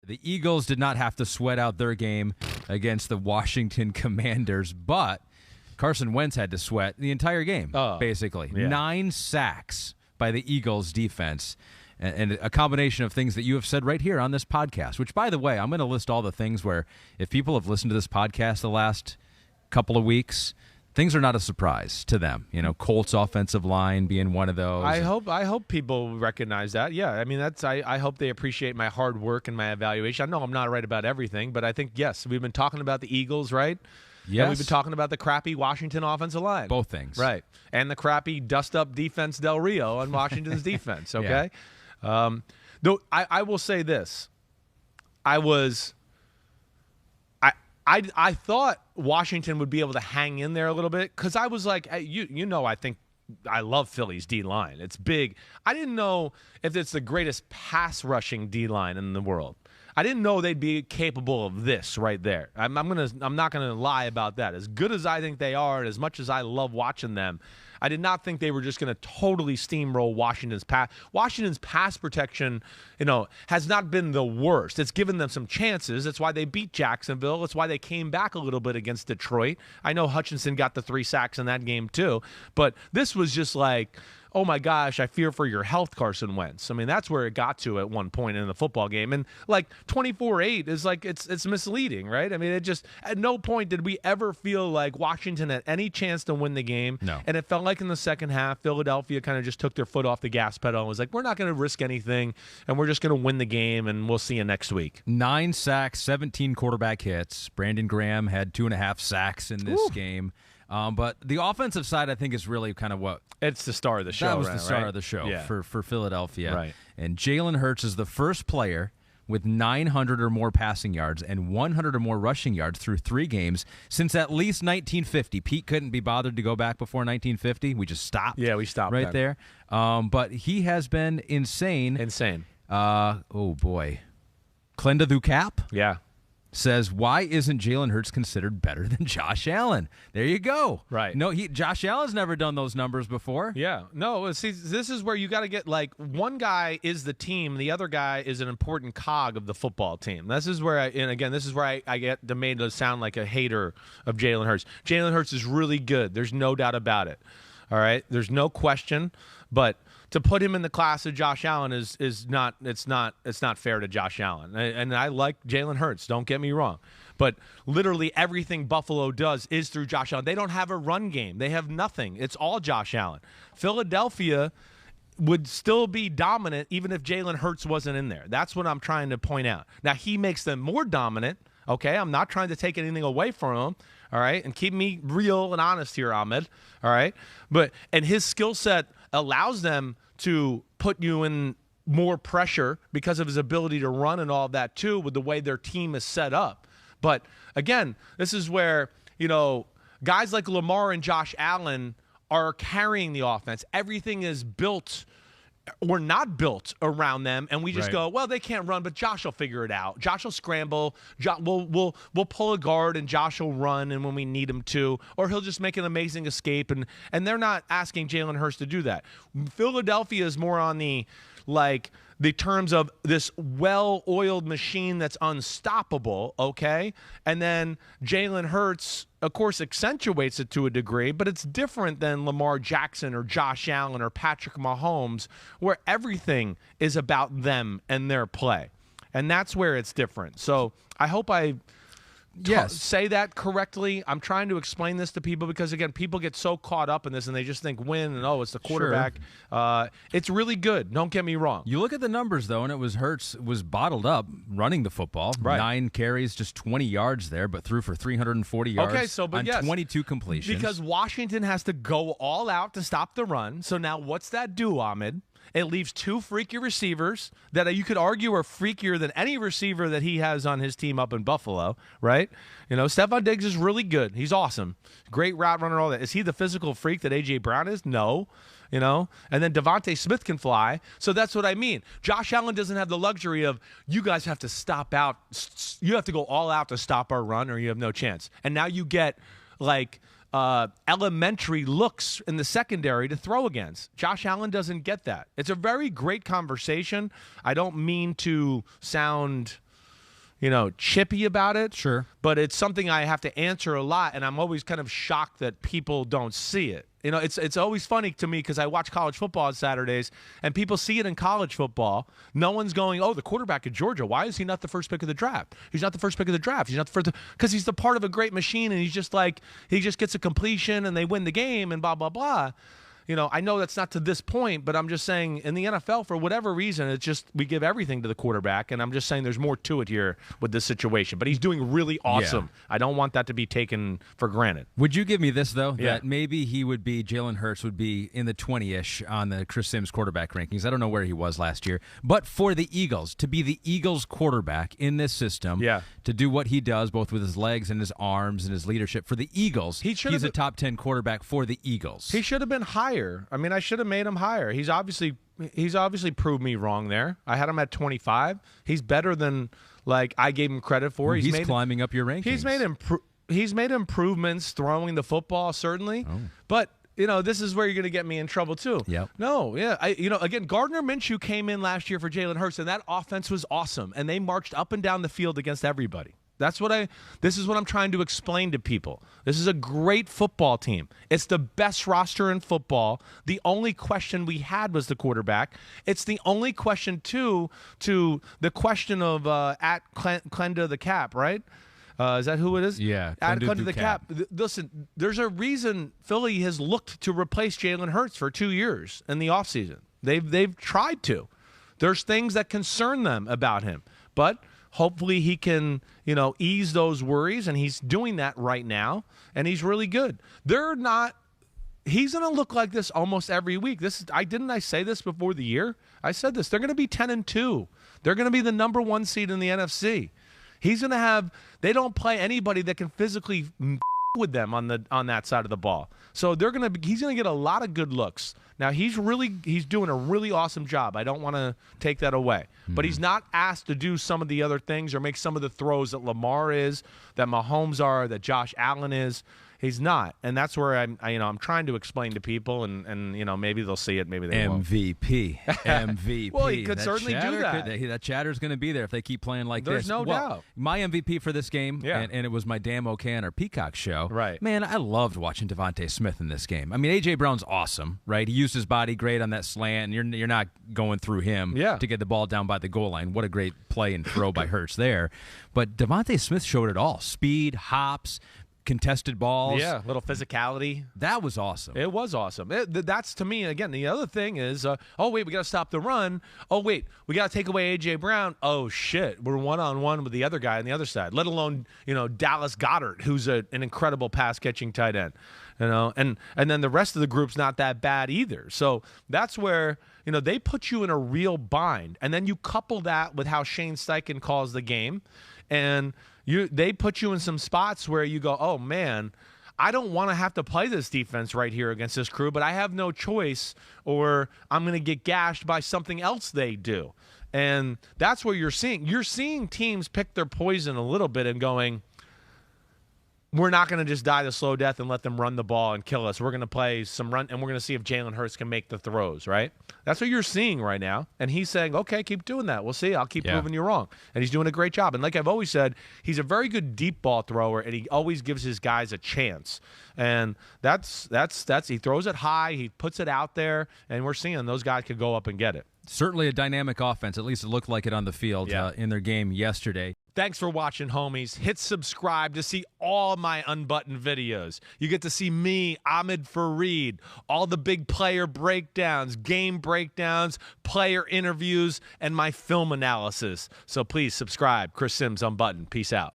The Eagles did not have to sweat out their game against the Washington Commanders, but Carson Wentz had to sweat the entire game, basically. Yeah. 9 sacks by the Eagles defense, and a combination of things that you have said right here on this podcast, which, by the way, I'm going to list all the things where if people have listened to this podcast the last couple of weeks, things are not a surprise to them. You know, Colts offensive line being one of those. I hope people recognize that. Yeah, I mean, I hope they appreciate my hard work and my evaluation. I know I'm not right about everything, but I think, yes, we've been talking about the Eagles, right? Yes. And we've been talking about the crappy Washington offensive line. Both things. Right. And the crappy dust-up defense Del Rio on Washington's defense, okay? Yeah. Though I will say this. I thought Washington would be able to hang in there a little bit because I was like, I think I love Philly's D-line. It's big. I didn't know if it's the greatest pass-rushing D-line in the world. I didn't know they'd be capable of this right there. I'm not gonna lie about that. As good as I think they are, and as much as I love watching them, I did not think they were just going to totally steamroll Washington's pass. Washington's pass protection, has not been the worst. It's given them some chances. That's why they beat Jacksonville. That's why they came back a little bit against Detroit. I know Hutchinson got the 3 sacks in that game too, but this was just like, oh my gosh, I fear for your health, Carson Wentz. I mean, that's where it got to at one point in the football game. And like 24-8 is like, it's misleading, right? I mean, it just, at no point did we ever feel like Washington had any chance to win the game. No. And it felt like in the second half, Philadelphia kind of just took their foot off the gas pedal and was like, we're not going to risk anything, and we're just going to win the game, and we'll see you next week. 9 sacks, 17 quarterback hits. Brandon Graham had 2.5 sacks in this game. But the offensive side, I think, is really kind of what it's the star of the show. That was the star of the show for Philadelphia. Right. And Jalen Hurts is the first player with 900 or more passing yards and 100 or more rushing yards through 3 games since at least 1950. Pete couldn't be bothered to go back before 1950. We just stopped. Yeah, we stopped right there. But he has been insane. Oh boy, Clenda the Cap. Yeah. Says, why isn't Jalen Hurts considered better than Josh Allen? There you go. Right. No, Josh Allen's never done those numbers before. Yeah. No, see, this is where you got to get, like, one guy is the team, the other guy is an important cog of the football team. This is where, I get made to sound like a hater of Jalen Hurts. Jalen Hurts is really good. There's no doubt about it. All right? There's no question. But to put him in the class of Josh Allen is not fair to Josh Allen. And I like Jalen Hurts, don't get me wrong. But literally everything Buffalo does is through Josh Allen. They don't have a run game. They have nothing. It's all Josh Allen. Philadelphia would still be dominant even if Jalen Hurts wasn't in there. That's what I'm trying to point out. Now, he makes them more dominant, okay? I'm not trying to take anything away from him, all right? And keep me real and honest here, Ahmed, all right? And his skill set allows them to put you in more pressure because of his ability to run and all that too with the way their team is set up. But again, this is where, guys like Lamar and Josh Allen are carrying the offense. Everything is built or not built around them, and we just go, well, they can't run, but Josh will figure it out. Josh will scramble. We'll pull a guard, and Josh will run, and when we need him to, or he'll just make an amazing escape, and they're not asking Jalen Hurts to do that. Philadelphia is more on the terms of this well-oiled machine that's unstoppable, okay? And then Jalen Hurts, of course, accentuates it to a degree, but it's different than Lamar Jackson or Josh Allen or Patrick Mahomes, where everything is about them and their play. And that's where it's different. So I hope I say that correctly. I'm trying to explain this to people because, again, people get so caught up in this and they just think win and, it's the quarterback. Sure. It's really good. Don't get me wrong. You look at the numbers, though, and it was Hurts was bottled up running the football. Right. 9 carries, just 20 yards there, but threw for 340 yards on 22 completions. Because Washington has to go all out to stop the run. So now what's that do, Ahmed? It leaves 2 freaky receivers that you could argue are freakier than any receiver that he has on his team up in Buffalo, right? Stephon Diggs is really good. He's awesome. Great route runner, all that. Is he the physical freak that A.J. Brown is? No. And then Devontae Smith can fly. So that's what I mean. Josh Allen doesn't have the luxury of, you guys have to stop out. You have to go all out to stop our run or you have no chance. And now you get, elementary looks in the secondary to throw against. Josh Allen doesn't get that. It's a very great conversation. I don't mean to sound chippy about it. Sure. But it's something I have to answer a lot, and I'm always kind of shocked that people don't see it. It's always funny to me because I watch college football on Saturdays, and people see it in college football. No one's going, oh, the quarterback at Georgia, why is he not the first pick of the draft? He's not the first pick of the draft. He's not the first, because he's the part of a great machine, and he just gets a completion, and they win the game, and blah, blah, blah. I know that's not to this point, but I'm just saying in the NFL, for whatever reason, it's just we give everything to the quarterback, and I'm just saying there's more to it here with this situation. But he's doing really awesome. Yeah. I don't want that to be taken for granted. Would you give me this, though, that maybe Jalen Hurts would be in the 20-ish on the Chris Simms quarterback rankings? I don't know where he was last year. But for the Eagles, to be the Eagles quarterback in this system, to do what he does, both with his legs and his arms and his leadership, for the Eagles, he's a top 10 quarterback for the Eagles. He should have been higher. I mean, I should have made him higher. He's obviously proved me wrong there. I had him at 25. He's better than I gave him credit for. He's climbing up your rankings. He's made improvements throwing the football, certainly. Oh. But this is where you're going to get me in trouble too. Yep. No, yeah. Again, Gardner Minshew came in last year for Jalen Hurts, and that offense was awesome, and they marched up and down the field against everybody. This is what I'm trying to explain to people. This is a great football team. It's the best roster in football. The only question we had was the quarterback. It's the only question, too, to the question of at Clenda the Cap, right? Is that who it is? Yeah. At Clenda the Cap. Listen, there's a reason Philly has looked to replace Jalen Hurts for 2 years in the offseason. They've tried to. There's things that concern them about him. But hopefully he can, ease those worries, and he's doing that right now, and he's really good. He's going to look like this almost every week. Didn't I say this before the year? I said this. They're going to be 10-2. They're going to be the number 1 seed in the NFC. He's going to have – they don't play anybody that can physically with them on that side of the ball. So he's going to get a lot of good looks. Now he's doing a really awesome job. I don't want to take that away. But he's not asked to do some of the other things or make some of the throws that Lamar is, that Mahomes are, that Josh Allen is. He's not, and that's where I'm trying to explain to people, and maybe they'll see it, maybe they won't. MVP. Well, he could certainly do that. That chatter's going to be there if they keep playing like There's this. No doubt. My MVP for this game, and it was my Dan O'Can or Peacock show. Right. Man, I loved watching Devontae Smith in this game. I mean, A.J. Brown's awesome, right? He used his body great on that slant, and you're not going through him to get the ball down by the goal line. What a great play and throw by Hurts there. But Devontae Smith showed it all. Speed, hops, contested balls. Yeah, little physicality. That was awesome. It was awesome. That's, to me, again, the other thing is, oh, wait, we got to stop the run. Oh, wait, we got to take away A.J. Brown. Oh, shit, we're one-on-one with the other guy on the other side, let alone, Dallas Goedert, who's an incredible pass-catching tight end. And then the rest of the group's not that bad either. So that's where, they put you in a real bind. And then you couple that with how Shane Steichen calls the game, and they put you in some spots where you go, oh, man, I don't want to have to play this defense right here against this crew, but I have no choice, or I'm going to get gashed by something else they do. And that's what you're seeing. You're seeing teams pick their poison a little bit and going, we're not going to just die the slow death and let them run the ball and kill us. We're going to play some run, and we're going to see if Jalen Hurts can make the throws, right? That's what you're seeing right now. And he's saying, okay, keep doing that. We'll see. I'll keep proving you wrong. And he's doing a great job. And like I've always said, he's a very good deep ball thrower, and he always gives his guys a chance. And that's he throws it high, he puts it out there, and we're seeing those guys could go up and get it. Certainly a dynamic offense. At least it looked like it on the field in their game yesterday. Thanks for watching, homies. Hit subscribe to see all my unbuttoned videos. You get to see me, Ahmed Fareed, all the big player breakdowns, game breakdowns, player interviews, and my film analysis. So please subscribe. Chris Simms Unbuttoned. Peace out.